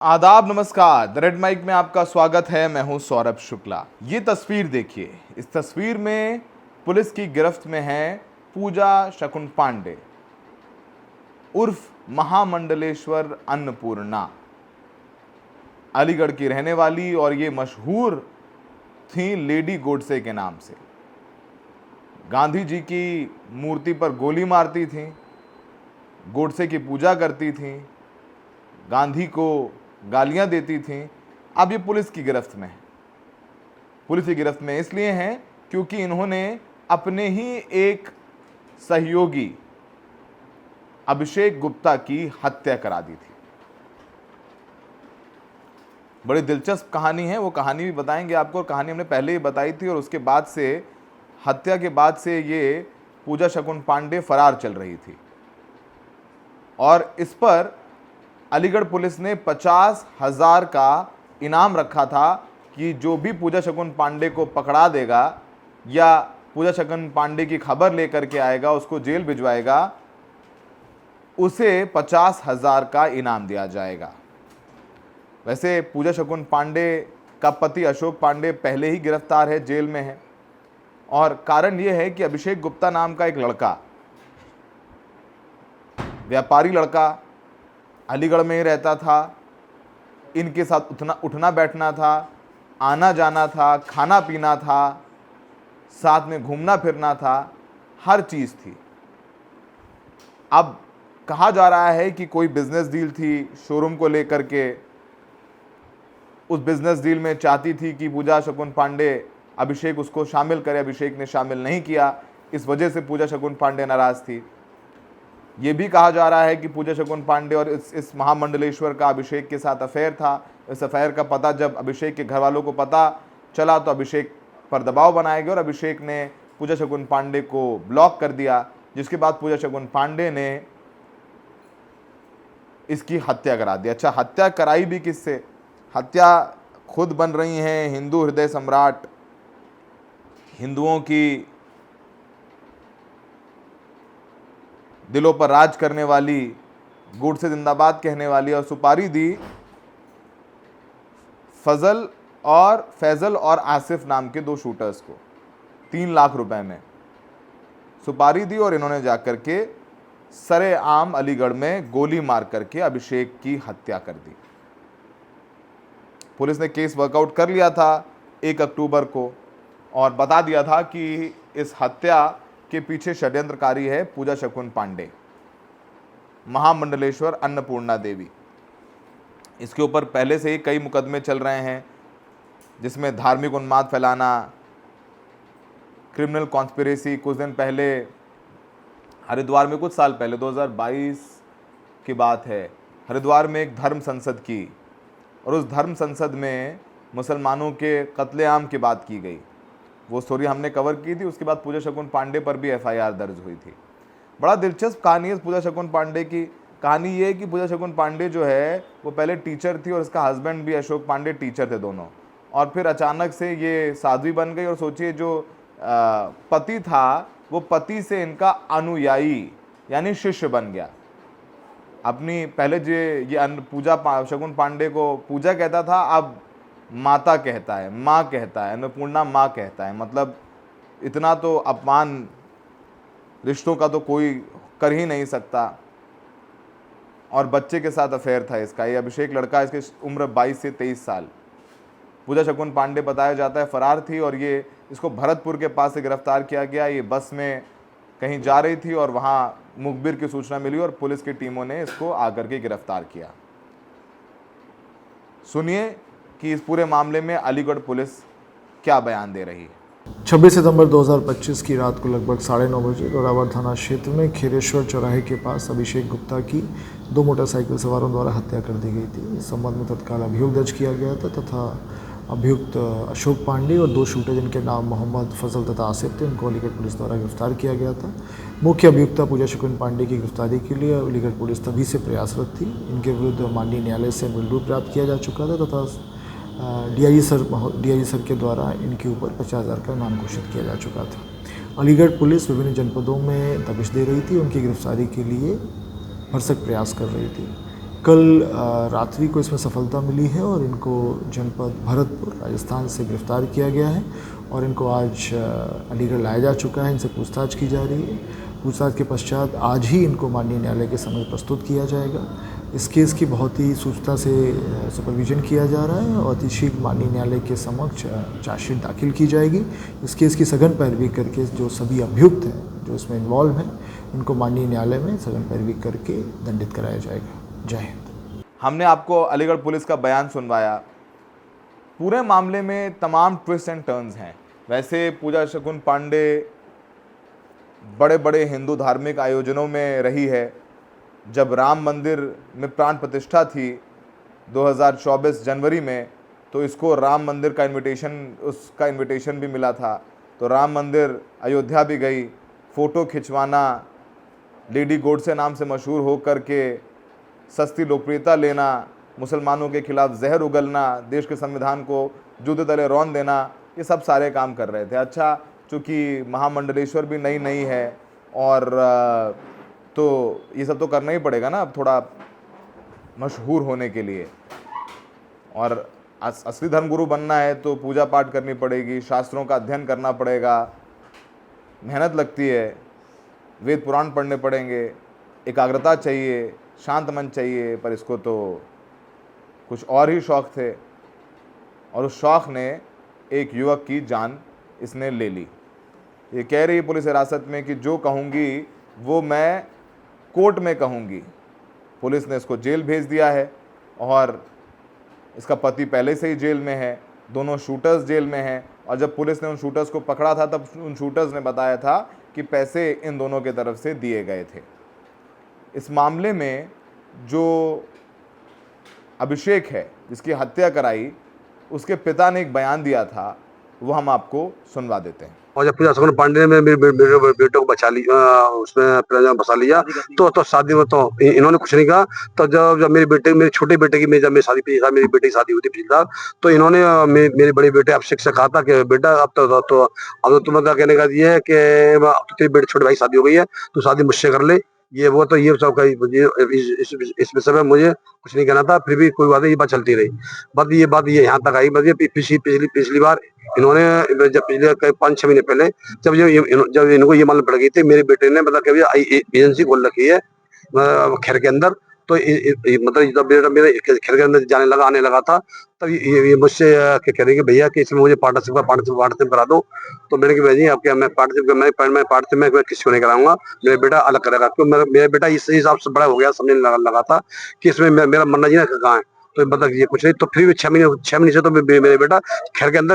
आदाब, नमस्कार। The red mic में आपका स्वागत है। मैं हूं सौरभ शुक्ला। ये तस्वीर देखिए। इस तस्वीर में पुलिस की गिरफ्त में है पूजा शकुन पांडे उर्फ महामंडलेश्वर अन्नपूर्णा। अलीगढ़ की रहने वाली और ये मशहूर थी लेडी गोडसे के नाम से। गांधी जी की मूर्ति पर गोली मारती थी, गोडसे की पूजा करती थी, गांधी को गालियां देती थीं। अब ये पुलिस की गिरफ्त में है। पुलिस की गिरफ्त में इसलिए हैं क्योंकि इन्होंने अपने ही एक सहयोगी अभिषेक गुप्ता की हत्या करा दी थी। बड़ी दिलचस्प कहानी है, वो कहानी भी बताएंगे आपको। कहानी हमने पहले ही बताई थी और उसके बाद से, हत्या के बाद से, ये पूजा शकुन पांडे फरार चल रही थी और इस पर अलीगढ़ पुलिस ने 50,000 का इनाम रखा था कि जो भी पूजा शकुन पांडे को पकड़ा देगा या पूजा शकुन पांडे की खबर लेकर के आएगा, उसको जेल भिजवाएगा, उसे 50,000 का इनाम दिया जाएगा। वैसे पूजा शकुन पांडे का पति अशोक पांडे पहले ही गिरफ्तार है, जेल में है। और कारण यह है कि अभिषेक गुप्ता नाम का एक लड़का, व्यापारी लड़का, अलीगढ़ में ही रहता था। इनके साथ उठना बैठना था, आना जाना था, खाना पीना था, साथ में घूमना फिरना था, हर चीज़ थी। अब कहा जा रहा है कि कोई बिजनेस डील थी शोरूम को लेकर के। उस बिजनेस डील में चाहती थी कि पूजा शकुन पांडे, अभिषेक उसको शामिल करे। अभिषेक ने शामिल नहीं किया, इस वजह से पूजा शकुन पांडे नाराज़ थी। ये भी कहा जा रहा है कि पूजा शकुन पांडे और इस महामंडलेश्वर का अभिषेक के साथ अफेयर था। इस अफेयर का पता जब अभिषेक के घर वालों को पता चला तो अभिषेक पर दबाव बनाया गया और अभिषेक ने पूजा शकुन पांडे को ब्लॉक कर दिया, जिसके बाद पूजा शकुन पांडे ने इसकी हत्या करा दी। अच्छा, हत्या कराई भी किससे? हत्या खुद बन रही हैं हिंदू हृदय सम्राट, हिंदुओं की दिलों पर राज करने वाली, गोडसे जिंदाबाद कहने वाली, और सुपारी दी फैजल और आसिफ नाम के दो शूटर्स को 3 लाख रुपए में सुपारी दी और इन्होंने जाकर के सरेआम अलीगढ़ में गोली मार करके अभिषेक की हत्या कर दी। पुलिस ने केस वर्कआउट कर लिया था 1 अक्टूबर को और बता दिया था कि इस हत्या के पीछे षड्यंत्रकारी है पूजा शकुन पांडे, महामंडलेश्वर अन्नपूर्णा देवी। इसके ऊपर पहले से ही कई मुकदमे चल रहे हैं, जिसमें धार्मिक उन्माद फैलाना, क्रिमिनल कॉन्स्पिरेसी। कुछ दिन पहले हरिद्वार में, कुछ साल पहले 2022 की बात है, हरिद्वार में एक धर्म संसद की और उस धर्म संसद में मुसलमानों के कत्लेआम की बात की गई। वो स्टोरी हमने कवर की थी। उसके बाद पूजा शकुन पांडे पर भी FIR दर्ज हुई थी। बड़ा दिलचस्प कहानी है पूजा शकुन पांडे की। कहानी ये है कि पूजा शकुन पांडे जो है वो पहले टीचर थी और इसका हस्बैंड भी अशोक पांडे टीचर थे दोनों, और फिर अचानक से ये साध्वी बन गई। और सोचिए, जो पति था वो पति से इनका अनुयायी यानी शिष्य बन गया। अपनी पहले जो ये पूजा शकुन पांडे को पूजा कहता था, अब माता कहता है, माँ कहता है, अन्नपूर्णा माँ कहता है। मतलब इतना तो अपमान रिश्तों का तो कोई कर ही नहीं सकता। और बच्चे के साथ अफेयर था इसका। ये अभिषेक लड़का, इसकी उम्र 22 से 23 साल। पूजा शकुन पांडे बताया जाता है फरार थी और ये इसको भरतपुर के पास से गिरफ्तार किया गया। ये बस में कहीं जा रही थी और वहाँ मुखबिर की सूचना मिली और पुलिस की टीमों ने इसको आकर के गिरफ्तार किया। सुनिए कि इस पूरे मामले में अलीगढ़ पुलिस क्या बयान दे रही है। 26 सितंबर 2025 की रात को लगभग 9:30 बजे दोरावर थाना क्षेत्र में खीरेश्वर चौराहे के पास अभिषेक गुप्ता की 2 मोटरसाइकिल सवारों द्वारा हत्या कर दी गई थी। इस संबंध में तत्काल अभियोग दर्ज किया गया था तथा अभियुक्त अशोक पांडे और 2 शूटर जिनके नाम मोहम्मद फजल तथा आसिफ थे, उनको अलीगढ़ पुलिस द्वारा गिरफ्तार किया गया था। मुख्य अभियुक्ता पूजा शकुन पांडे की गिरफ्तारी के लिए अलीगढ़ पुलिस तभी से प्रयासरत थी। इनके विरुद्ध माननीय न्यायालय से मृत्यु प्राप्त किया जा चुका था तथा DIG सर के द्वारा इनके ऊपर 50,000 का इनाम घोषित किया जा चुका था। अलीगढ़ पुलिस विभिन्न जनपदों में दबिश दे रही थी, उनकी गिरफ्तारी के लिए भरसक प्रयास कर रही थी। कल रात्रि को इसमें सफलता मिली है और इनको जनपद भरतपुर राजस्थान से गिरफ्तार किया गया है और इनको आज अलीगढ़ लाया जा चुका है। इनसे पूछताछ की जा रही है। पूछताछ के पश्चात आज ही इनको माननीय न्यायालय के समक्ष प्रस्तुत किया जाएगा। इस केस की बहुत ही सूचना से सुपरविजन किया जा रहा है और अति शीघ्र माननीय न्यायालय के समक्ष चार्जशीट दाखिल की जाएगी। इस केस की सघन पैरवी करके जो सभी अभियुक्त हैं जो इसमें इन्वॉल्व हैं इनको माननीय न्यायालय में सघन पैरवी करके दंडित कराया जाएगा। जय हिंद। हमने आपको अलीगढ़ पुलिस का बयान सुनवाया। पूरे मामले में तमाम ट्विस्ट एंड टर्न्स हैं। वैसे पूजा शकुन पांडे बड़े बड़े हिंदू धार्मिक आयोजनों में रही है। जब राम मंदिर में प्राण प्रतिष्ठा थी 2024 जनवरी में, तो इसको राम मंदिर का उसका इनविटेशन भी मिला था। तो राम मंदिर अयोध्या भी गई। फ़ोटो खिंचवाना, लेडी गोडसे नाम से मशहूर हो कर के सस्ती लोकप्रियता लेना, मुसलमानों के खिलाफ जहर उगलना, देश के संविधान को जूते तले रौंद देना, ये सब सारे काम कर रहे थे। अच्छा, चूँकि महामंडलेश्वर भी नई है और तो ये सब तो करना ही पड़ेगा ना अब थोड़ा मशहूर होने के लिए। और असली धर्मगुरु बनना है तो पूजा पाठ करनी पड़ेगी, शास्त्रों का अध्ययन करना पड़ेगा, मेहनत लगती है, वेद पुराण पढ़ने पड़ेंगे, एकाग्रता चाहिए, शांत मन चाहिए। पर इसको तो कुछ और ही शौक़ थे और उस शौक़ ने एक युवक की जान इसने ले ली। ये कह रही पुलिस हिरासत में कि जो कहूँगी वो मैं कोर्ट में कहूँगी। पुलिस ने इसको जेल भेज दिया है और इसका पति पहले से ही जेल में है। दोनों शूटर्स जेल में हैं और जब पुलिस ने उन शूटर्स को पकड़ा था तब उन शूटर्स ने बताया था कि पैसे इन दोनों के तरफ से दिए गए थे। इस मामले में जो अभिषेक है जिसकी हत्या कराई, उसके पिता ने एक बयान दिया था, वो हम आपको सुनवा देते हैं। और जब पूजा शकुन पांडे ने मेरे बेटे को बचा लिया, उसमें प्रेम बसा लिया, तो शादी में तो इन्होंने कुछ नहीं कहा। तो जब मेरे छोटे बेटे की जब मेरी शादी मेरी बेटे की शादी हुई थी पिछली साल, तो इन्होंने मेरे बड़े बेटे अभिषेक से कहा था कि बेटा अब तो तुम्हें कहने का ये है कि तेरे बेटे छोटे भाई शादी हो गई है, तू शादी मुझसे कर ले। ये सब इस विषय में मुझे कुछ नहीं कहना था। फिर भी कोई बात नहीं, ये बात चलती रही। बात ये यहाँ तक आई। पिछली बार इन्होंने जब पिछले 5-6 महीने पहले जब इनको ये मालूम पड़ गई थी, मेरे बेटे ने मतलब कि एजेंसी खोल रखी है खैर के अंदर। तो मतलब जब मेरा खैर के अंदर आने लगा था, तब ये मुझसे कह रही कि भैया कि इसमें मुझे पार्टनरशिप करा दो। तो मैंने कहा भाई अब क्या मैं पार्टनरशिप में किसी को नहीं कराऊंगा, मेरा बेटा अलग करेगा। क्योंकि मेरा बेटा इस हिसाब से बड़ा हो गया, समझने लगा था कि इसमें मेरा मन्ना जी कहाँ है। तो मतलब ये कुछ नहीं। तो फिर भी 6 महीने से तो मेरे बेटा खैर के अंदर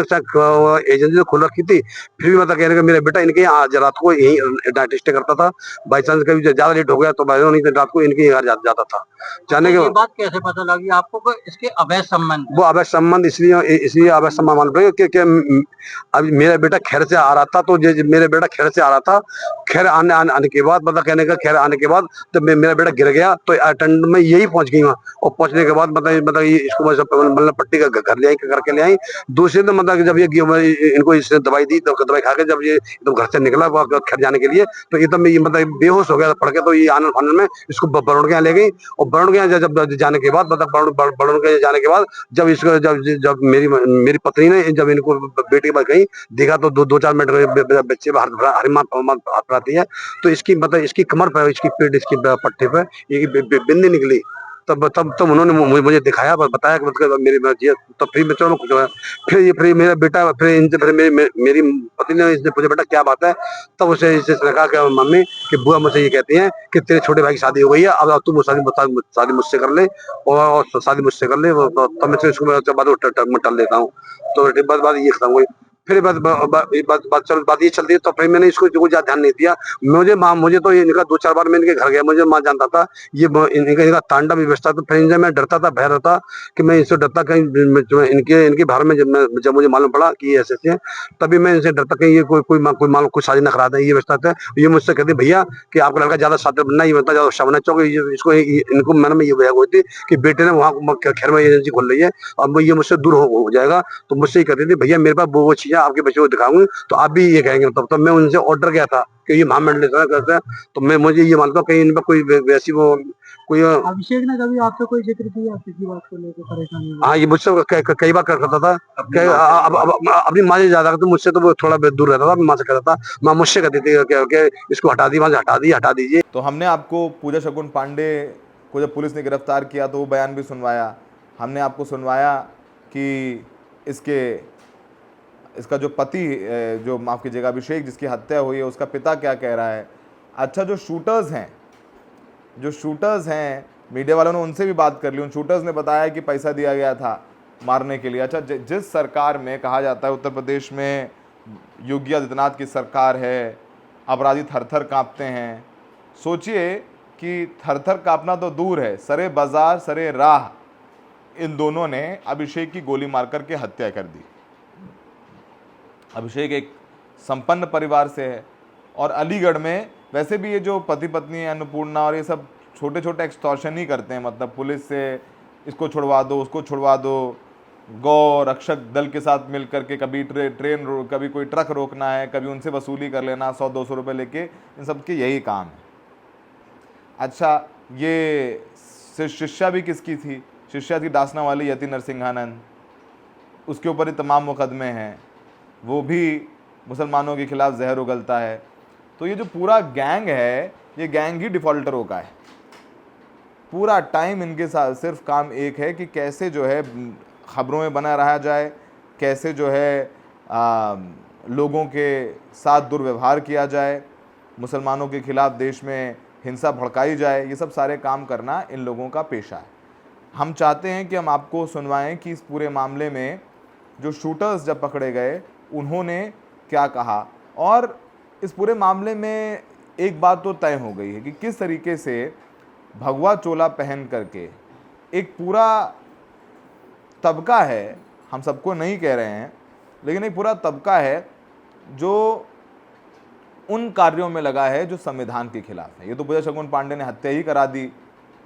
एजेंसी खोल रखी थी। फिर भी मतलब कहने का मेरा बेटा इनके यहाँ रात को यही नाइट स्टे करता था। बाई चांस कभी ज्यादा लेट हो गया तो नहीं, रात को इनके यहाँ जाता था। जाने के बात कैसे पता लगी आपको कि इसके अवैध संबंध? वो अवैध संबंध इसलिए अवैध संबंध मान रहे कि अब मेरा बेटा खैर से आ रहा था। तो मेरा बेटा खैर से आ रहा था, खैर आने के बाद मतलब कहने का खैर आने के बाद तो मेरा बेटा गिर गया। तो अटेंड में यही पहुंच गई वहाँ, और पहुंचने के बाद मतलब इसको मतलब पट्टी का घर ले आई, करके ले आई। दूसरे दिन मतलब जब ये इनको इसने दवाई दी, तो दवाई खा के जब ये एकदम घर से निकला खैर जाने के लिए, तो एकदम ये मतलब बेहोश हो गया पड़ के। तो ये आनंद फानंद में इसको बरुण के यहाँ ले गई। और बरुण के यहाँ जब जाने के बाद मतलब बरुण के जाने के बाद जब इसको जब मेरी पत्नी ने जब इनको बेटे के पास गई, देखा तो 2-4 मिनट बच्चे हरी माँ हाथ आती है। तो इसकी मतलब इसकी कमर पर, इसकी पेट, इसकी पट्टे पर ये बिंदी निकली। तब उन्होंने मुझे दिखाया, बताया कि मतलब मेरी तब फिर बच्चों में कुछ हुआ। फिर मेरा बेटा फिर मेरी पत्नी ने इसने पूछा बेटा क्या बात है। तब उसे कहा कि मम्मी कि बुआ मुझसे ये कहती हैं कि तेरे छोटे भाई की शादी हो गई है, अब तुम शादी मुझसे कर ले और शादी मुझसे कर ले। तब मैं इसको टल देता हूँ। तो बात ये खत्म हुई। फिर बात ये चलती है। तो फिर मैंने इसको ज्यादा ध्यान नहीं दिया। मुझे तो इनका 2-4 बार मैं इनके घर गया, मुझे माँ जानता था ये इनका तांडव व्यवस्था। तो फिर इनसे मैं डरता था, भय रहता कि मैं इससे डरता कहीं इनके बारे में जब मुझे मालूम पड़ा कि ये ऐसे हैं, तभी मैं इनसे डरता कहीं ये कोई शादी न करा दे। ये व्यवस्था था। ये मुझसे कहते भैया कि आपका लड़का ज्यादा शातिर बनना, ये बनता ज्यादा अच्छा बनना चाहिए। इसको इनको मैंने में ये वजह हुई थी कि बेटे ने वहाँ खैर में एजेंसी खोल रही है, अब ये मुझसे दूर हो जाएगा। तो मुझसे ये कहते थे भैया मेरे पास वो चीजें आपके बच्चे को दिखाऊंगी तो आप भी ये कहेंगे। तब मैं उनसे ऑर्डर किया था कि ये महामंडलेश्वर करते हैं। तो मैं मुझे ये मानता हूँ कहीं इन पर कोई वैसी वो कोई अभिषेक ने कभी आपसे कोई जिक्र किया किसी बात को लेकर परेशानी में? हाँ, ये मुझसे कई बार करता था कि अब अपनी माँ से ज्यादा करते, मुझसे तो वो थोड़ा दूर रहता था। अपनी माँ से कहता था, माँ मुझसे कहती थी कि इसको हटा दी, वहां से हटा दीजिए। तो हमने आपको पूजा शगुन पांडे को जब पुलिस ने गिरफ्तार किया तो वो बयान भी सुनवाया। हमने आपको सुनवाया कि इसका जो पति, जो माफ़ कीजिएगा अभिषेक जिसकी हत्या हुई है, उसका पिता क्या कह रहा है। अच्छा, जो शूटर्स हैं मीडिया वालों ने उनसे भी बात कर ली। उन शूटर्स ने बताया कि पैसा दिया गया था मारने के लिए। अच्छा, जिस सरकार में कहा जाता है उत्तर प्रदेश में योगी आदित्यनाथ की सरकार है, अपराधी थर थर काँपते हैं, सोचिए कि थर थर काँपना तो दूर है, सरे बाजार सरे राह इन दोनों ने अभिषेक की गोली मार करके हत्या कर दी। अभिषेक एक संपन्न परिवार से है और अलीगढ़ में वैसे भी ये जो पति पत्नी है अन्नपूर्णा और ये सब छोटे छोटे एक्सटॉर्शन ही करते हैं। मतलब पुलिस से इसको छुड़वा दो, उसको छुड़वा दो, गौ रक्षक दल के साथ मिल करके कभी कभी कोई ट्रक रोकना है, कभी उनसे वसूली कर लेना 100-200 रुपये लेके, इन सब के यही काम है। अच्छा, ये शिष्या भी किसकी थी? शिष्या थी डासना वाली यति नरसिंहानंद, उसके ऊपर ही तमाम मुकदमे हैं। वो भी मुसलमानों के खिलाफ जहर उगलता है। तो ये जो पूरा गैंग है, ये गैंग ही डिफ़ॉल्टरों का है। पूरा टाइम इनके साथ सिर्फ काम एक है कि कैसे जो है खबरों में बना रहा जाए, कैसे जो है लोगों के साथ दुर्व्यवहार किया जाए, मुसलमानों के खिलाफ देश में हिंसा भड़काई जाए, ये सब सारे काम करना इन लोगों का पेशा है। हम चाहते हैं कि हम आपको सुनवाएं कि इस पूरे मामले में जो शूटर्स जब पकड़े गए उन्होंने क्या कहा। और इस पूरे मामले में एक बात तो तय हो गई है कि किस तरीके से भगवा चोला पहन करके एक पूरा तबका है, हम सबको नहीं कह रहे हैं, लेकिन एक पूरा तबका है जो उन कार्यों में लगा है जो संविधान के खिलाफ है। ये तो पूजा शगुन पांडे ने हत्या ही करा दी,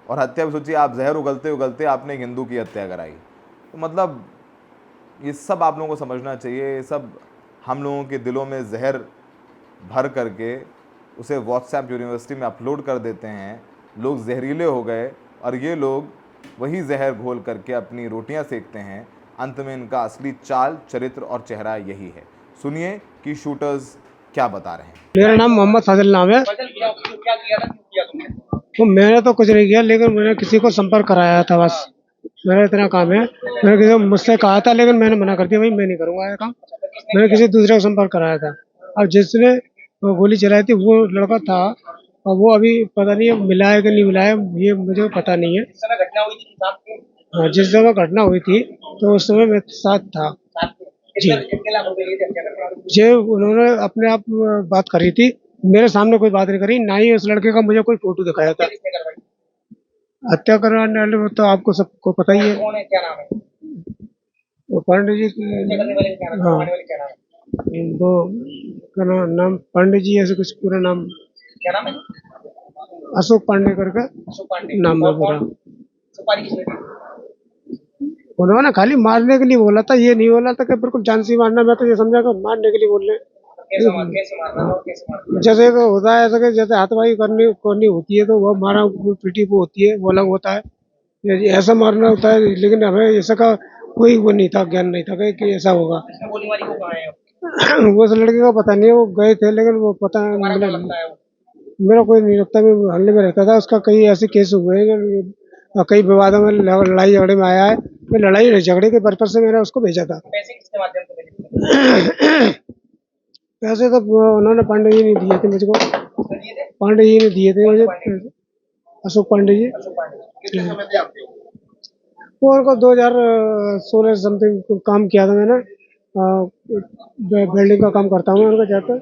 और हत्या भी सोचिए आप, जहर उगलते उगलते आपने एक हिंदू की हत्या कराई। तो मतलब ये सब आप लोगों को समझना चाहिए। ये सब हम लोगों के दिलों में जहर भर करके उसे व्हाट्सएप यूनिवर्सिटी में अपलोड कर देते हैं। लोग जहरीले हो गए और ये लोग वही जहर घोल करके अपनी रोटियां सेकते हैं। अंत में इनका असली चाल, चरित्र और चेहरा यही है। सुनिए कि शूटर्स क्या बता रहे हैं। मेरा नाम मोहम्मद फाजिल नाम है। तो मैंने तो कुछ नहीं किया, लेकिन मैंने किसी को संपर्क कराया था, बस मेरा इतना काम है। मैंने किसी को मुझसे कहा था, लेकिन मैंने मना कर दिया, भाई मैं नहीं करूँगा ये काम। मैंने किसी दूसरे को संपर्क कराया था। अब जिसने वो गोली चलाई थी वो लड़का था, और वो अभी पता नहीं मिला है कि नहीं मिला है, ये मुझे पता नहीं है। हाँ, जिस जगह घटना हुई थी तो उस समय मैं साथ था जी। ये उन्होंने अपने आप बात करी थी, मेरे सामने कोई बात नहीं करी, ना ही उस लड़के का मुझे कोई फोटो दिखाया था। हत्या करवाने वाले तो आपको सबको पता ही है, वो पांडे जी। हाँ, वो का नाम पांडे जी, ऐसे कुछ पूरा नाम अशोक पांडे करके नाम है पूरा। उन्होंने खाली मारने के लिए बोला था, ये नहीं बोला था कि बिल्कुल जान से मारना। मैं तो ये समझा कि मारने के लिए बोल रहे। जैसे होता है ऐसा कि जैसे हाथवाई करनी होती है तो वह मारा पीटी वो होती है, वो अलग होता है, ऐसा मारना होता है। लेकिन हमें ऐसा का कोई वो नहीं था, ज्ञान नहीं था कि ऐसा होगा। वो उस लड़के का पता नहीं है, वो गए थे, लेकिन वो पता मेरा कोई नहीं लगता। मैं हल्ले में रहता था, उसका कई ऐसे केस हुए हैं, कई विवादों में लड़ाई झगड़े में आया है। मैं लड़ाई झगड़े के पर्पज से मैंने उसको भेजा था। पैसे तो उन्होंने पांडे जी ने दिए थे मुझको, पांडे जी ने दिए थे मुझे, अशोक पांडे जी। वो उनको 2016 समथिंग काम किया था मैंने, बिल्डिंग का काम करता हूँ उनका जाकर।